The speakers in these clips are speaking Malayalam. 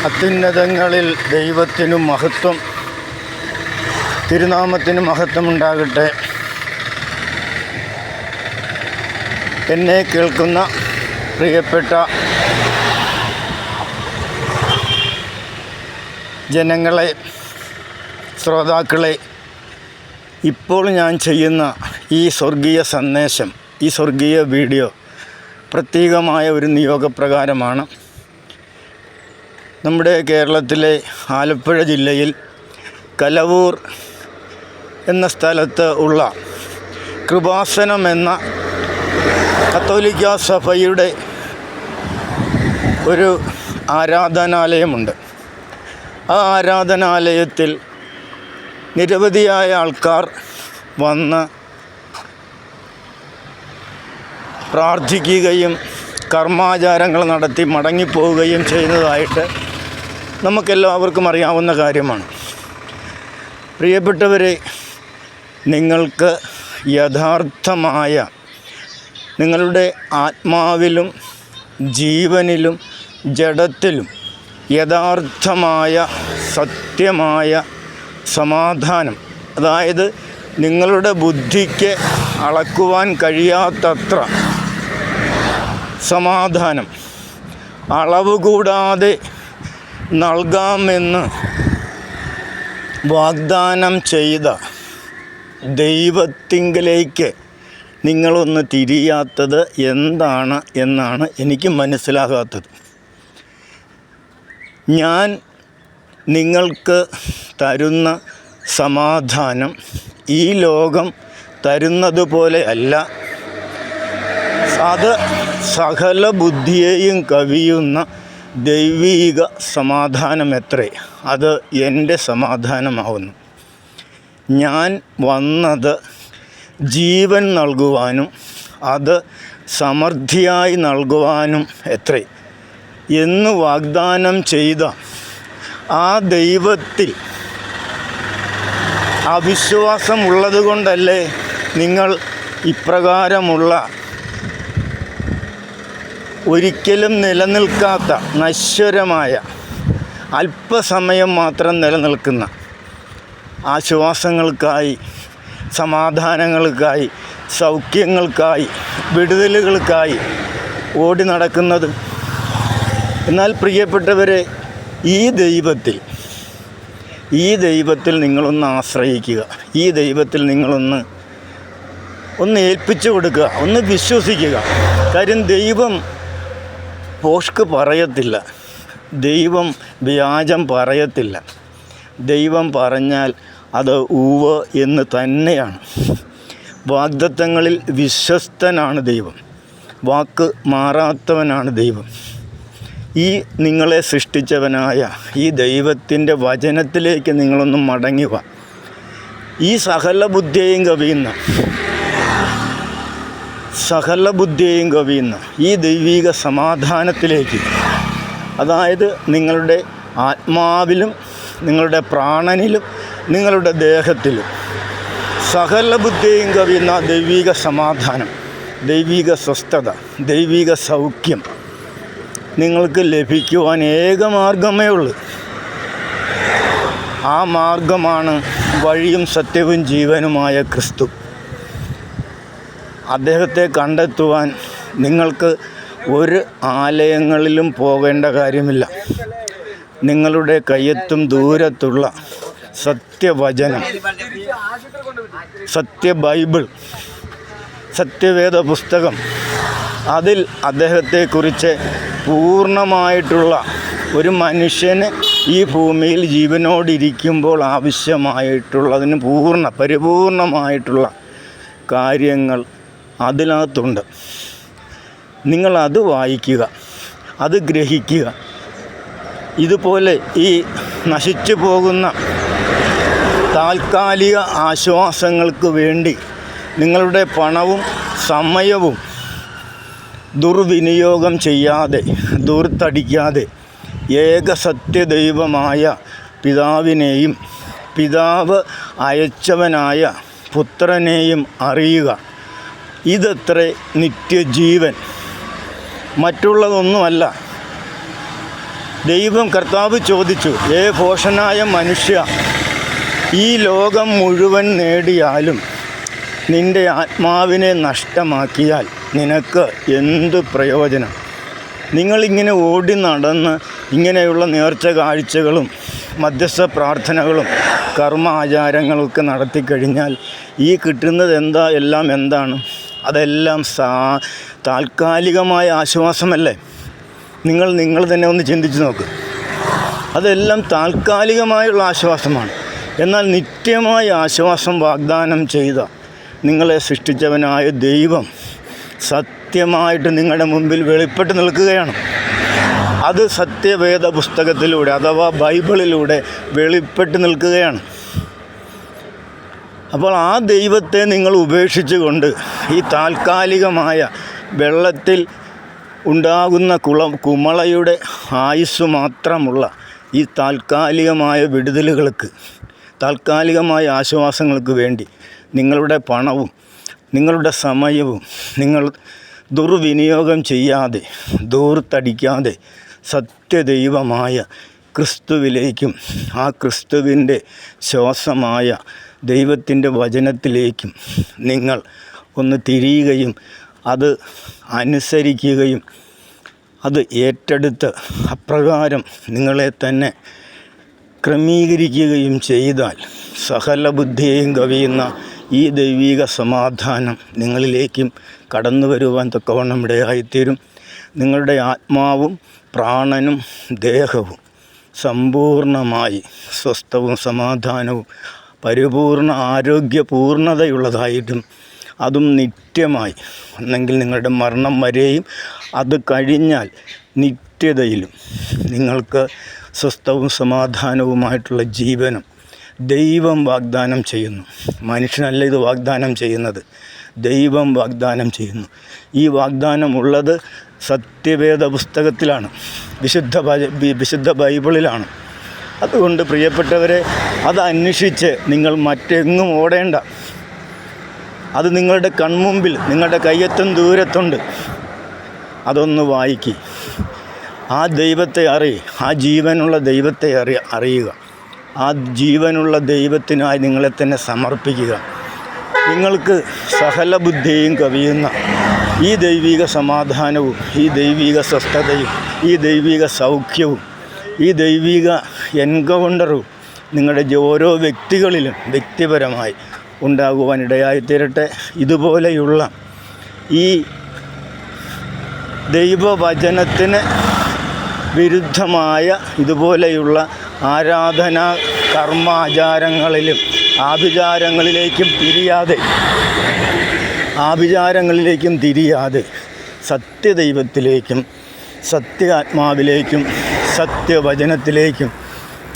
അത്യുന്നതങ്ങളിൽ ദൈവത്തിനു മഹത്വം, തിരുനാമത്തിന് മഹത്വമുണ്ടാകട്ടെ. എന്നെ കേൾക്കുന്ന പ്രിയപ്പെട്ട ജനങ്ങളെ, ശ്രോതാക്കളെ, ഇപ്പോൾ ഞാൻ ചെയ്യുന്ന ഈ സ്വർഗീയ സന്ദേശം, ഈ സ്വർഗീയ വീഡിയോ പ്രത്യേകമായ ഒരു നിയോഗപ്രകാരമാണ്. നമ്മുടെ കേരളത്തിലെ ആലപ്പുഴ ജില്ലയിൽ കലവൂർ എന്ന സ്ഥലത്ത് ഉള്ള കൃപാസനം എന്ന കത്തോലിക്ക സഭയുടെ ഒരു ആരാധനാലയമുണ്ട്. ആ ആരാധനാലയത്തിൽ നിരവധിയായ ആൾക്കാർ വന്ന് പ്രാർത്ഥിക്കുകയും കർമാചാരങ്ങൾ നടത്തി മടങ്ങിപ്പോവുകയും ചെയ്യുന്നതായിട്ട് നമുക്കെല്ലാവർക്കും അറിയാവുന്ന കാര്യമാണ്. പ്രിയപ്പെട്ടവരെ, നിങ്ങൾക്ക് യഥാർത്ഥമായ, നിങ്ങളുടെ ആത്മാവിലും ജീവനിലും ജഡത്തിലും യഥാർത്ഥമായ സത്യമായ സമാധാനം, അതായത് നിങ്ങളുടെ ബുദ്ധിക്ക് അളക്കുവാൻ കഴിയാത്തത്ര സമാധാനം അളവ് കൂടാതെ നൽകാമെന്ന് വാഗ്ദാനം ചെയ്ത ദൈവത്തിങ്കലേക്ക് നിങ്ങളൊന്ന് തിരിയാത്തത് എന്താണ് എന്നാണ് എനിക്ക് മനസ്സിലാകാത്തത്. ഞാൻ നിങ്ങൾക്ക് തരുന്ന സമാധാനം ഈ ലോകം തരുന്നത് പോലെ അല്ല. അത് സകല ബുദ്ധിയെയും കവിയുന്ന ദൈവീക സമാധാനം എത്രേ, അത് എൻ്റെ സമാധാനമാവുന്നു. ഞാൻ വന്നത് ജീവൻ നൽകുവാനും അത് സമൃദ്ധിയായി നൽകുവാനും എത്രേ എന്ന് വാഗ്ദാനം ചെയ്ത ആ ദൈവത്തിൽ അവിശ്വാസമുള്ളത് കൊണ്ടല്ലേ നിങ്ങൾ ഇപ്രകാരമുള്ള ഒരിക്കലും നിലനിൽക്കാത്ത, നശ്വരമായ, അല്പസമയം മാത്രം നിലനിൽക്കുന്ന ആശ്വാസങ്ങൾക്കായി, സമാധാനങ്ങൾക്കായി, സൗഖ്യങ്ങൾക്കായി, വിടുതലുകൾക്കായി ഓടി നടക്കുന്നത്. എന്നാൽ പ്രിയപ്പെട്ടവരെ, ഈ ദൈവത്തിൽ നിങ്ങളൊന്ന് ആശ്രയിക്കുക. ഈ ദൈവത്തിൽ നിങ്ങളൊന്ന് ഏൽപ്പിച്ചു കൊടുക്കുക, ഒന്ന് വിശ്വസിക്കുക. കാര്യം ദൈവം പോഷ്ക്ക് പറയത്തില്ല, ദൈവം വ്യാജം പറയത്തില്ല. ദൈവം പറഞ്ഞാൽ അത് ഊവ് എന്ന് തന്നെയാണ്. വാഗ്ദത്തങ്ങളിൽ വിശ്വസ്തനാണ് ദൈവം, വാക്ക് മാറാത്തവനാണ് ദൈവം. ഈ നിങ്ങളെ സൃഷ്ടിച്ചവനായ ഈ ദൈവത്തിൻ്റെ വചനത്തിലേക്ക് നിങ്ങളൊന്ന് മടങ്ങുക. ഈ സകല ബുദ്ധിയെയും കവിയുന്ന ഈ ദൈവിക സമാധാനത്തിലേക്ക്, അതായത് നിങ്ങളുടെ ആത്മാവിലും നിങ്ങളുടെ പ്രാണനിലും നിങ്ങളുടെ ദേഹത്തിലും സകല ബുദ്ധിയെയും കവിയുന്ന ദൈവിക സമാധാനം, ദൈവിക സ്വസ്ഥത, ദൈവിക സൗഖ്യം നിങ്ങൾക്ക് ലഭിക്കുവാൻ ഏക മാർഗമേ ഉള്ളൂ. ആ മാർഗമാണ് വഴിയും സത്യവും ജീവനുമായ ക്രിസ്തു. അദ്ദേഹത്തെ കണ്ടെത്തുവാൻ നിങ്ങൾക്ക് ഒരു ആലയങ്ങളിലും പോകേണ്ട കാര്യമില്ല. നിങ്ങളുടെ കയ്യെത്തും ദൂരത്തുള്ള സത്യവചനം, ബൈബിൾ, സത്യവേദ പുസ്തകം, അതിൽ അദ്ദേഹത്തെക്കുറിച്ച് പൂർണ്ണമായിട്ടുള്ള, ഒരു മനുഷ്യന് ഈ ഭൂമിയിൽ ജീവനോടിരിക്കുമ്പോൾ ആവശ്യമായിട്ടുള്ളതിന് പരിപൂർണമായിട്ടുള്ള കാര്യങ്ങൾ അതിനകത്തുണ്ട്. നിങ്ങളത് വായിക്കുക, അത് ഗ്രഹിക്കുക. ഇതുപോലെ ഈ നശിച്ചു പോകുന്ന താൽക്കാലിക ആശ്വാസങ്ങൾക്ക് വേണ്ടി നിങ്ങളുടെ പണവും സമയവും ദുർവിനിയോഗം ചെയ്യാതെ, ദൂർത്തടിക്കാതെ, ഏകസത്യദൈവമായ പിതാവിനെയും പിതാവ് അയച്ചവനായ പുത്രനെയും അറിയുക. ഇതത്രേ നിത്യജീവൻ, മറ്റുള്ളതൊന്നുമല്ല. കർത്താവ് ചോദിച്ചു, ഭോഷനായ മനുഷ്യ, ഈ ലോകം മുഴുവൻ നേടിയാലും നിൻ്റെ ആത്മാവിനെ നഷ്ടമാക്കിയാൽ നിനക്ക് എന്ത് പ്രയോജനം? നിങ്ങളിങ്ങനെ ഓടി നടന്ന് ഇങ്ങനെയുള്ള നേർച്ച കാഴ്ചകളും മധ്യസ്ഥ പ്രാർത്ഥനകളും കർമ്മ ആചാരങ്ങളൊക്കെ നടത്തിക്കഴിഞ്ഞാൽ ഈ കിട്ടുന്നത് എല്ലാം എന്താണ്? അതെല്ലാം താൽക്കാലികമായ ആശ്വാസമല്ലേ? നിങ്ങൾ തന്നെ ഒന്ന് ചിന്തിച്ച് നോക്ക്. അതെല്ലാം താൽക്കാലികമായുള്ള ആശ്വാസമാണ്. എന്നാൽ നിത്യമായ ആശ്വാസം വാഗ്ദാനം ചെയ്ത നിങ്ങളെ സൃഷ്ടിച്ചവനായ ദൈവം സത്യമായിട്ട് നിങ്ങളുടെ മുമ്പിൽ വെളിപ്പെട്ട് നിൽക്കുകയാണ്. അത് സത്യവേദ പുസ്തകത്തിലൂടെ അഥവാ ബൈബിളിലൂടെ വെളിപ്പെട്ട് നിൽക്കുകയാണ്. അപ്പോൾ ആ ദൈവത്തെ നിങ്ങൾ ഉപേക്ഷിച്ചുകൊണ്ട് ഈ താൽക്കാലികമായ വെള്ളത്തിൽ ഉണ്ടാകുന്ന കുമളയുടെ ആയുസ് മാത്രമുള്ള ഈ താൽക്കാലികമായ വിടുതലുകൾക്ക്, താൽക്കാലികമായ ആശ്വാസങ്ങൾക്ക് വേണ്ടി നിങ്ങളുടെ പണവും നിങ്ങളുടെ സമയവും നിങ്ങൾ ദുർവിനിയോഗം ചെയ്യാതെ, ദൂർത്തടിക്കാതെ സത്യദൈവമായ ക്രിസ്തുവിലേക്കും ആ ക്രിസ്തുവിൻ്റെ ശ്വാസമായ ദൈവത്തിൻ്റെ വചനത്തിലേക്കും നിങ്ങൾ ഒന്ന് തിരിയുകയും അത് അനുസരിക്കുകയും അത് ഏറ്റെടുത്ത് അപ്രകാരം നിങ്ങളെ തന്നെ ക്രമീകരിക്കുകയും ചെയ്താൽ സകല ബുദ്ധിയെയും കവിയുന്ന ഈ ദൈവിക സമാധാനം നിങ്ങളിലേക്കും കടന്നു വരുവാൻ തക്കവണ്ണം ഇടയായിത്തീരും. നിങ്ങളുടെ ആത്മാവും പ്രാണനും ദേഹവും സമ്പൂർണമായി സ്വസ്ഥവും സമാധാനവും പരിപൂർണ ആരോഗ്യപൂർണതയുള്ളതായിട്ടും അതും നിത്യമായി, ഒന്നെങ്കിൽ നിങ്ങളുടെ മരണം വരെയും അത് കഴിഞ്ഞാൽ നിത്യതയിലും നിങ്ങൾക്ക് സ്വസ്ഥവും സമാധാനവുമായിട്ടുള്ള ജീവനം ദൈവം വാഗ്ദാനം ചെയ്യുന്നു. മനുഷ്യനല്ല ഇത് വാഗ്ദാനം ചെയ്യുന്നത്, ദൈവം വാഗ്ദാനം ചെയ്യുന്നു. ഈ വാഗ്ദാനമുള്ളത് സത്യവേദ പുസ്തകത്തിലാണ്, വിശുദ്ധ ബൈബിളിലാണ്. അതുകൊണ്ട് പ്രിയപ്പെട്ടവരെ, അത് അന്വേഷിച്ച് നിങ്ങൾ മറ്റെങ്ങും ഓടേണ്ട. അത് നിങ്ങളുടെ കൺമുമ്പിൽ, നിങ്ങളുടെ കയ്യെത്തും ദൂരത്തുണ്ട്. അതൊന്ന് വായിക്കുക, ആ ദൈവത്തെ ആ ജീവനുള്ള ദൈവത്തെ അറിയുക. ആ ജീവനുള്ള ദൈവത്തിനായി നിങ്ങളെ തന്നെ സമർപ്പിക്കുക. നിങ്ങൾക്ക് സകല ബുദ്ധിയും കവിയുന്ന ഈ ദൈവിക സമാധാനവും ഈ ദൈവിക സ്വസ്ഥതയും ഈ ദൈവിക സൗഖ്യവും ഈ ദൈവിക എൻകൗണ്ടറും നിങ്ങളുടെ ഓരോ വ്യക്തികളിലും വ്യക്തിപരമായി ഉണ്ടാകുവാനിടയായിത്തീരട്ടെ. ഇതുപോലെയുള്ള ഈ ദൈവവചനത്തിന് വിരുദ്ധമായ ഇതുപോലെയുള്ള ആരാധനാ കർമാചാരങ്ങളിലും ആഭിചാരങ്ങളിലേക്കും തിരിയാതെ സത്യദൈവത്തിലേക്കും സത്യാത്മാവിലേക്കും സത്യവചനത്തിലേക്കും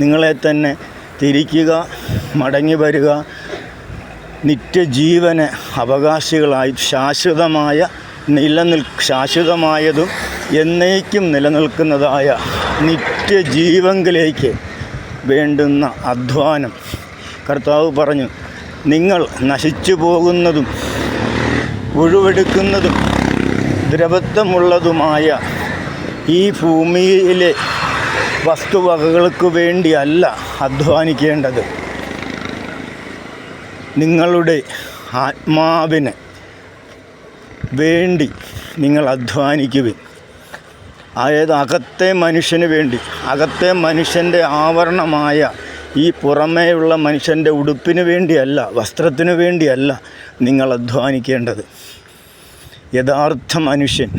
നിങ്ങളെ തന്നെ തിരിക്കുക, മടങ്ങി വരിക. നിത്യജീവന് അവകാശികളായി ശാശ്വതമായതും എന്നേക്കും നിലനിൽക്കുന്നതായ നിത്യജീവങ്കിലേക്ക് വേണ്ടുന്ന അധ്വാനം കർത്താവ് പറഞ്ഞു. നിങ്ങൾ നശിച്ചു പോകുന്നതും ഒഴിവെടുക്കുന്നതും ദ്രവത്വമുള്ളതുമായ ഈ ഭൂമിയിലെ വസ്തുവകകൾക്ക് വേണ്ടിയല്ല അധ്വാനിക്കേണ്ടത്, നിങ്ങളുടെ ആത്മാവിന് വേണ്ടി നിങ്ങൾ അധ്വാനിക്കുവിൻ. അതായത് അകത്തെ മനുഷ്യന് വേണ്ടി, അകത്തെ മനുഷ്യൻ്റെ ആവരണമായ ഈ പുറമേയുള്ള മനുഷ്യൻ്റെ ഉടുപ്പിന് വേണ്ടിയല്ല, വസ്ത്രത്തിന് വേണ്ടിയല്ല നിങ്ങൾ അധ്വാനിക്കേണ്ടത്. യഥാർത്ഥ മനുഷ്യൻ,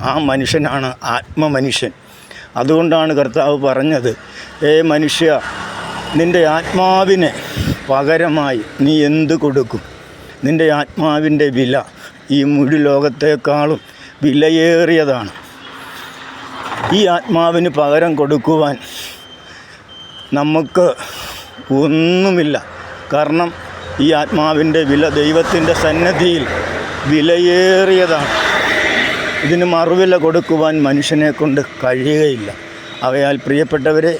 ആ മനുഷ്യനാണ് ആത്മമനുഷ്യൻ. അതുകൊണ്ടാണ് കർത്താവ് പറഞ്ഞത്, മനുഷ്യ, നിൻ്റെ ആത്മാവിന് പകരമായി നീ എന്ത് കൊടുക്കും? നിൻ്റെ ആത്മാവിൻ്റെ വില ഈ മുഴു ലോകത്തേക്കാളും വിലയേറിയതാണ്. ഈ ആത്മാവിന് പകരം കൊടുക്കുവാൻ നമുക്ക് ഒന്നുമില്ല. കാരണം ഈ ആത്മാവിൻ്റെ വില ദൈവത്തിൻ്റെ സന്നിധിയിൽ വിലയേറിയതാണ്. ഇതിന് മറുവില കൊടുക്കുവാൻ മനുഷ്യനെ കൊണ്ട് കഴിയുകയില്ല. അവയാൽ പ്രിയപ്പെട്ടവരെ,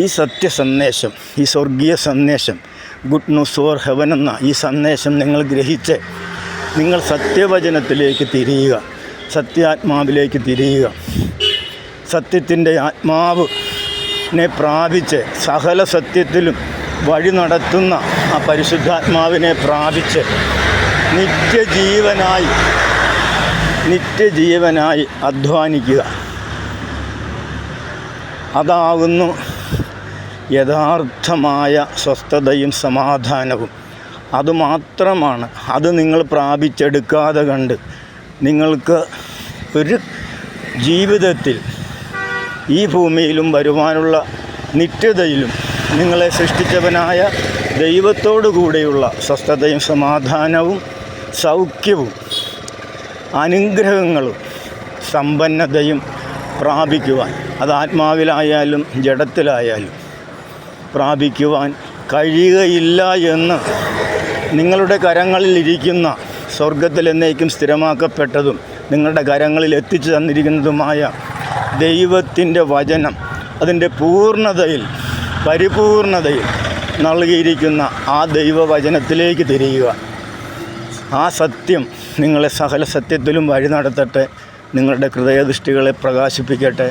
ഈ സത്യസന്ദേശം, ഈ സ്വർഗീയ സന്ദേശം, ഗുഡ് ന്യൂസ് ഫോർ ഹെവൻ എന്ന ഈ സന്ദേശം നിങ്ങൾ ഗ്രഹിച്ച് നിങ്ങൾ സത്യവചനത്തിലേക്ക് തിരിയുക, സത്യാത്മാവിലേക്ക് തിരിയുക. സത്യത്തിൻ്റെ ആത്മാവ് പ്രാപിച്ച് സകല സത്യത്തിലും വഴി നടത്തുന്ന ആ പരിശുദ്ധാത്മാവിനെ പ്രാപിച്ച് നിത്യജീവനായി അധ്വാനിക്കുക. അതാകുന്നു യഥാർത്ഥമായ സ്വസ്ഥതയും സമാധാനവും. അതുമാത്രമാണ്. അത് നിങ്ങൾ പ്രാപിച്ചെടുക്കാതെ കണ്ട് നിങ്ങൾക്ക് ഒരു ജീവിതത്തിൽ ഈ ഭൂമിയിലും വരുവാനുള്ള നിത്യതയിലും നിങ്ങളെ സൃഷ്ടിച്ചവനായ ദൈവത്തോടു കൂടെയുള്ള സ്വസ്ഥതയും സമാധാനവും സൗഖ്യവും അനുഗ്രഹങ്ങളും സമ്പന്നതയും പ്രാപിക്കുവാൻ, അത് ആത്മാവിലായാലും ജഡത്തിലായാലും പ്രാപിക്കുവാൻ കഴിയുകയില്ല എന്ന് നിങ്ങളുടെ കരങ്ങളിലിരിക്കുന്ന സ്വർഗത്തിൽ എന്നേക്കും സ്ഥിരമാക്കപ്പെട്ടതും നിങ്ങളുടെ കരങ്ങളിൽ എത്തിച്ചു തന്നിരിക്കുന്നതുമായ ദൈവത്തിൻ്റെ വചനം അതിൻ്റെ പരിപൂർണതയിൽ നൽകിയിരിക്കുന്ന ആ ദൈവവചനത്തിലേക്ക് തിരിയുക. ആ സത്യം നിങ്ങളെ സകല സത്യത്തിലും വഴി നടത്തട്ടെ, നിങ്ങളുടെ ഹൃദയദൃഷ്ടികളെ പ്രകാശിപ്പിക്കട്ടെ,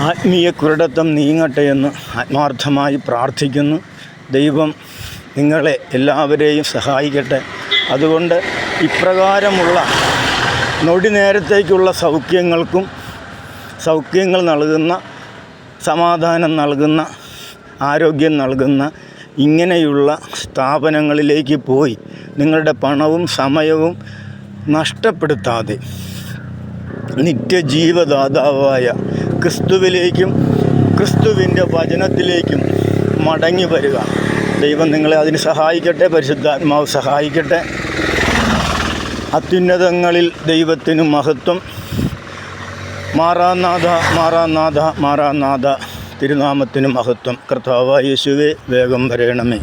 ആത്മീയ കുരുടത്വം നീങ്ങട്ടെ എന്ന് ആത്മാർത്ഥമായി പ്രാർത്ഥിക്കുന്നു. ദൈവം നിങ്ങളെ എല്ലാവരെയും സഹായിക്കട്ടെ. അതുകൊണ്ട് ഇപ്രകാരമുള്ള നൊടി നേരത്തേക്കുള്ള സൗഖ്യങ്ങൾ നൽകുന്ന, സമാധാനം നൽകുന്ന, ആരോഗ്യം നൽകുന്ന ഇങ്ങനെയുള്ള സ്ഥാപനങ്ങളിലേക്ക് പോയി നിങ്ങളുടെ പണവും സമയവും നഷ്ടപ്പെടുത്താതെ നിത്യജീവദാതാവായ ക്രിസ്തുവിലേക്കും ക്രിസ്തുവിൻ്റെ വചനത്തിലേക്കും മടങ്ങി വരിക. ദൈവം നിങ്ങളെ അതിന് സഹായിക്കട്ടെ, പരിശുദ്ധാത്മാവ് സഹായിക്കട്ടെ. അത്യുന്നതങ്ങളിൽ ദൈവത്തിന് മഹത്വം. മാറാനാഥ തിരുനാമത്തിന് മഹത്വം. കർത്താവായ യേശുവേ, വേഗം വരേണമേ.